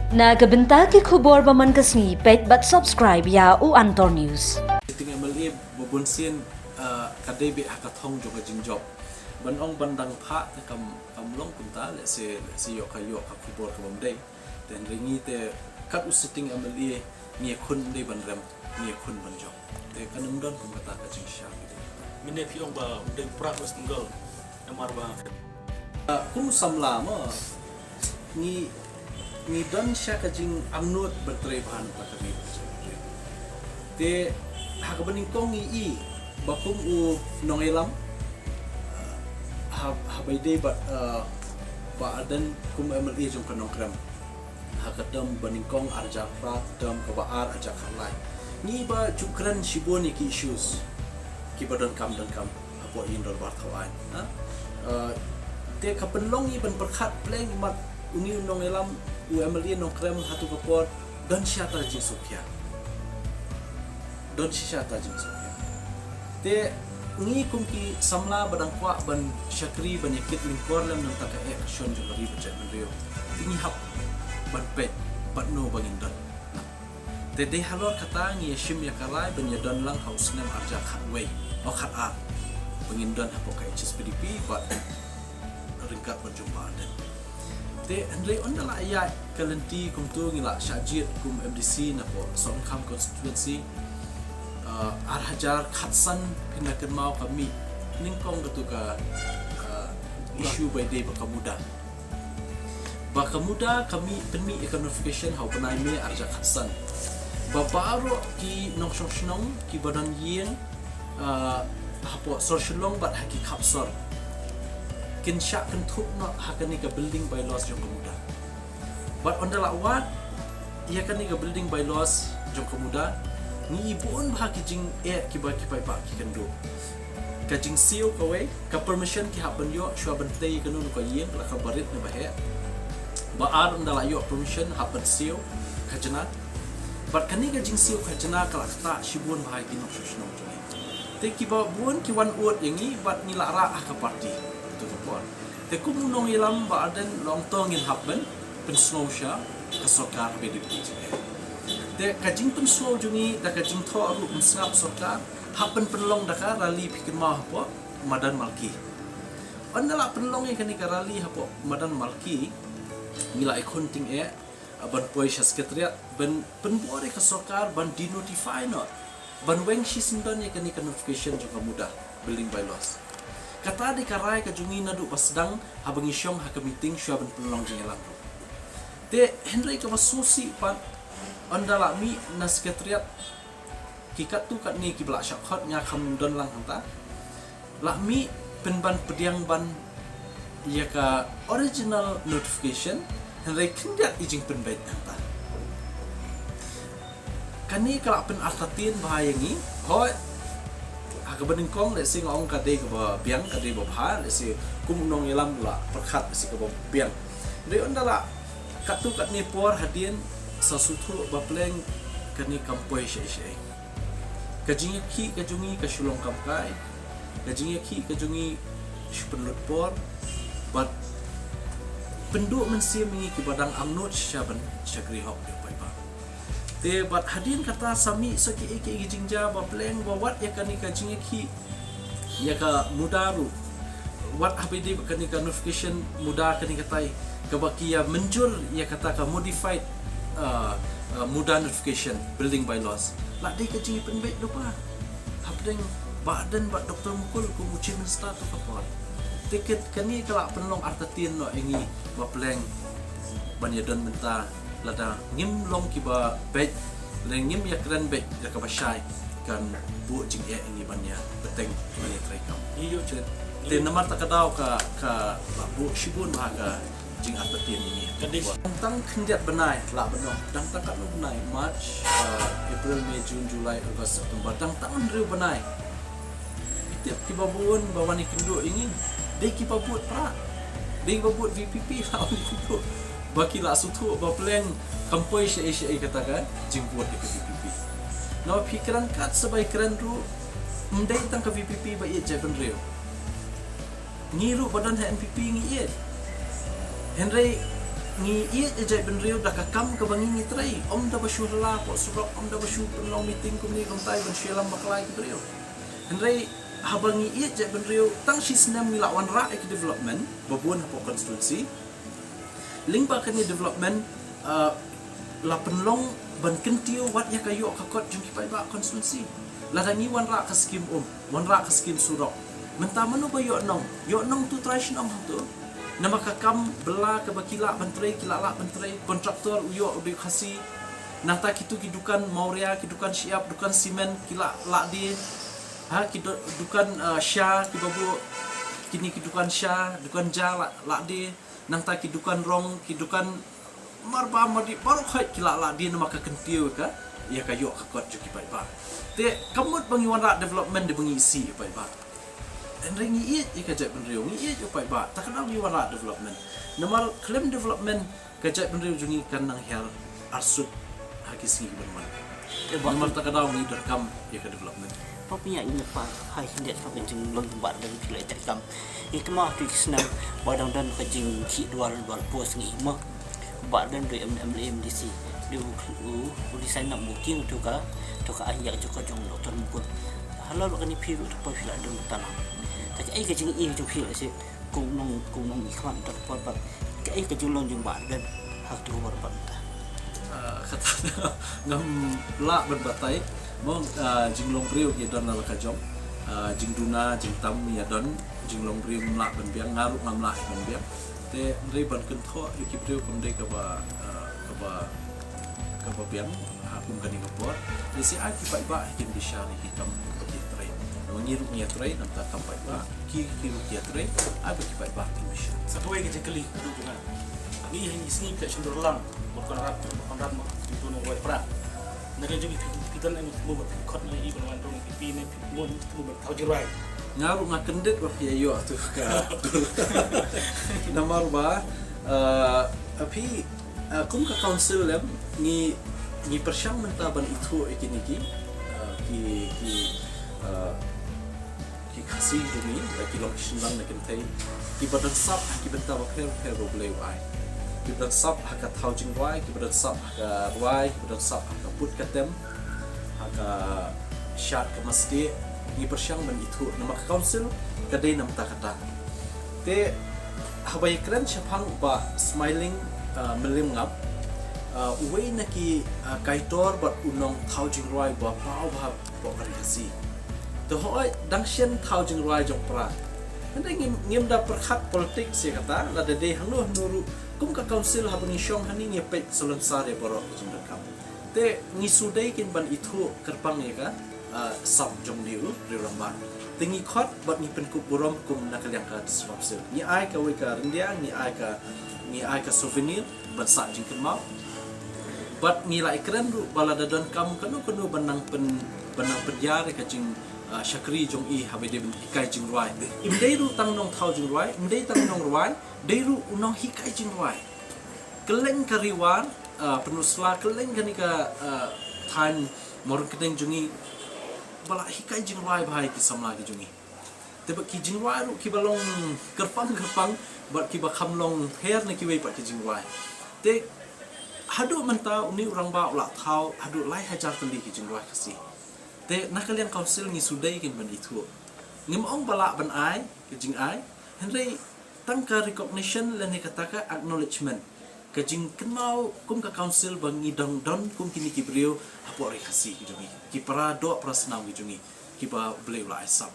Nagabenta ki khubor baman kasni pet bat subscribe ya u Antor News. Ting MLA bubunsin kadebe hakathong juga jingjop. Banong bandang pha kam long punta le se yo kayo ka khubor ka bamdai. Ten ringi te kat usiting MLA ni khun dei banram ni khun banjop. Te kanum don pun kata ka jingsha. Mine piong ba de prak was tinggal amar ba Kum samla mo ni don siya ka jing amnut bertray bahan pa kami. Te hakabaning kong i bakum u nongelam habay day ba adan kum MLA jong kanong krem hakadam baningkong arja prat dam kabaar arja khalai ni ba cukran shiboni ki issues ki badan kam apo indor bartawan te kapenlong i ban perkhat pleng mat uni nongelam u MLA nong krem hatu kapor dan syata jing sofia don syata jing sofia te ngi kumki samla badang kwa ban syakri ban yakit lingkor lam nang taka action jo bari baca menrio tingi hap ban pet ban no bangin don te de halor kata ngi shim yakalai ban yadon lang haus nem arja khatway o khat a bangin don hapo kai HSPDP bat ringkat berjumpa dan te andre ondala ayat kalenti kum tu ngila syajit kum MDC na po Songkham constituency arhajar khatsan pinakan mau kami ningkong ketuka isu by day bakamuda kami penmi economification hau penai me arja khatsan babaro ki nongsong ki badan yin hapo sorshulong bat haki kapsor kin syak kan thuk no hakani ka building bylaws jong kemuda but ondala wat ia kan ka building bylaws jong kemuda ni ibun bahagi jing kibai ba ki kendo ka jing sio kawe ka permission ki haban yo shwa ban tei kanu ko yin la ka barit ne bahe ba ar ondala yo permission haban sio ka jana but kani ka jing sio ka jana ka ta shibun bahagi no shno jone te ki ba bun ki wan ut yangi bat ni la ra ka party te kum nong ilam ba aden long tong in happen pen snow sha ka sokar PDP te kajing pen snow jungi da kajing tho ru msap sokar happen penlong da ka rally pikir ma hapo madan malki andala penlong e kani ka rally hapo madan malki mila accounting ban poi sekretariat ban penbore ka sokar ban di notify no ban weng shi sindon ye kani ka notification juga mudah building bylaws kata di karai ka jungi nadu pasdang habang isyong ha meeting syua ban penlong jingelang te Henry ka basusi pan andala mi na sekretariat kikat tu kat ni ki bla syakhat nya kham don lang hanta la mi penban pediang ban ya ka original notification Henry kindat ijing penbait hanta kani kala pen artatin bahayangi hoi kabaning kong le sing ong kade ka biang kade ba bha le si kum nong ilam la perkhat si ka biang re ondala katu kat ni por hadien sasutu ba pleng kani kampoi she kajing ki kajungi ka shulong kamkai kajing ki kajungi shpenlut por but penduk mensi mengi ki badang amnut syaban syakri hok de pai ba te bat hadin kata sami saki eki jingja ba pleng ba wat ya kani ka jingeki ya ka mudaru wat habidi kani ka notification muda kani katai ka baki ya menjur ya kata ka modified muda notification building bylaws la dei ka jingi penbet lupa habdeng badan ba doktor mukul ku uci minister tu kapor tiket kani kala penlong artatin no engi ba pleng banyadon menta lada ngim long kiba bet ngim ya kran bet ya ka basai kan bu jing ini banya beteng bani traikam iyo chet te namar takadaw ka bu shibun baga jing atatin ini kadis tang khindiat benai la beno dang tak no benai March April May June July August September dang tahun riu benai tiap kiba buun bawani kendo ingin de kiba buat pra de kiba buat VPP la untuk baki la sutu ba pleng kampoi she katakan jingbuat ke VPP no pikiran kat sebai keren ru mdai tang ke VPP ba ye jaban reo ngiru badan NPP ngi ye Henry ngi iya jai benriu dah kakam ke bangi ni trai om dah basu la po surok om dah basu penong meeting kum ni kum tai ban shelam baklai ke benriu henry habangi iya jai benriu tang shi senam ni lawan ra ek development babun po constituency ling ba kan ni development la penlong ban kentiu wat ya kayo kakot jum pai ba constituency la dangi wan ra ka skim wan ra ka skim surok mentah manu ba yo nong tu tradition om tu nama kakam bela ke bakila menteri kilala menteri kontraktor uyo ubi khasi nata kitu kidukan mauria kidukan siap dukan simen kila la di ha kidukan sya kibabu kini kidukan sya dukan ja la di nata kidukan rong kidukan marba madi baru khai kila la di nama ka kentiu ka ya kayo kakot juki pai ba te kamut bangiwan ra development de bangisi pai ba dan ringi it ikajak benriu ngi it upai ba tak kenal ni wara development namal claim development kajak benriu jungi kan nang her arsut hakisi berman namal tak kenal ni derkam ya ke development Papinya ini pa hai hendak pa jing long ba dan pilai tak kam ikma tu senang badang dan kajing ki dual pos ngi ma ba dan do MDC du design nak booking tu ka ayak joko jong doktor mukut halal kan ni piru tu pa fila dum tanah tak ai kajing i tu fila se kung nong ikman tak pa ba ai kajing long jing ba dan hak tu berapa kata ngam la berbatai mong jinglong priu ya don la kajong jingduna jingtam ya don jinglong priu mla ban biang ngaru ngam la ban biang te ndai ban kun tho iki priu kum dei ka ba biang hakum kan ingapor desi aki pai ba hikim dishari hitam ki trai ngiru nya trai nam ta kam pai ba ki ki trai abi ki pai ba ki misha Satu lagi kali tu kan. Ni yang sini kat Sundur Lam, bukan rat itu nak buat perak. Nak juga kita nak buat kot ni ibu nak dong pipi ni buat tahu jerai. ngaru ngakendet wa ya yo tu ka nomor ba api kum ka council lem ni persyang mentaban itu ikini ki kasih dumi ki location lang nakin tai ki badan sap ki benta ba per go blay wai ki badan sap haka housing wai ki badan sap haka wai ki badan sap haka put katem haka shat ke masjid ni persyang ban itu nama council kadai nam ta kata te habai kran chapang ba smiling melim ngap uwei naki kaitor bat unong thaujing roi ba pau ba bo kasi to hoi dangshen thaujing roi jong pra ande ngim da perkhat politik se kata la de hanu nuru kum ka council habani shong hani nge pek solon sare borok jing kam te ngisudai kin ban itu kerpang ye ka sab jong diu riramba tingi khot bat ni penkup burom kum nakaliang ka disruption ni ai ka we ka rendia ni ai ka souvenir ban sa jing kemau bat ni la ikran ru balada don kam kanu banang penjar ka jing syakri jong i habede ikai jing ruai imdei ru tang nong thau jing ruai imdei tang nong ruai dei ru unong hikai jing ruai keleng kariwan penusla keleng kani ka time mor kedeng jungi bala hikai jing ruai bahai ki samla ki jungi tebe ki jing ruai ru ki balong kerpang bat ki ba khamlong her na ki wei pat ki jing ruai te hadu menta uni urang ba ula thau hadu lai hajar tali ki jing ruai kasi te nakalian council ngi sudai kin ban itu ngim ong bala ban ai ki jing ai henry tangka recognition le ni kataka acknowledgement ka jing kenau kum ka council bangi dong don kum kini ki brio hapo re khasi ki jungi ki para do prasnam ki jungi ki ba bleu la isap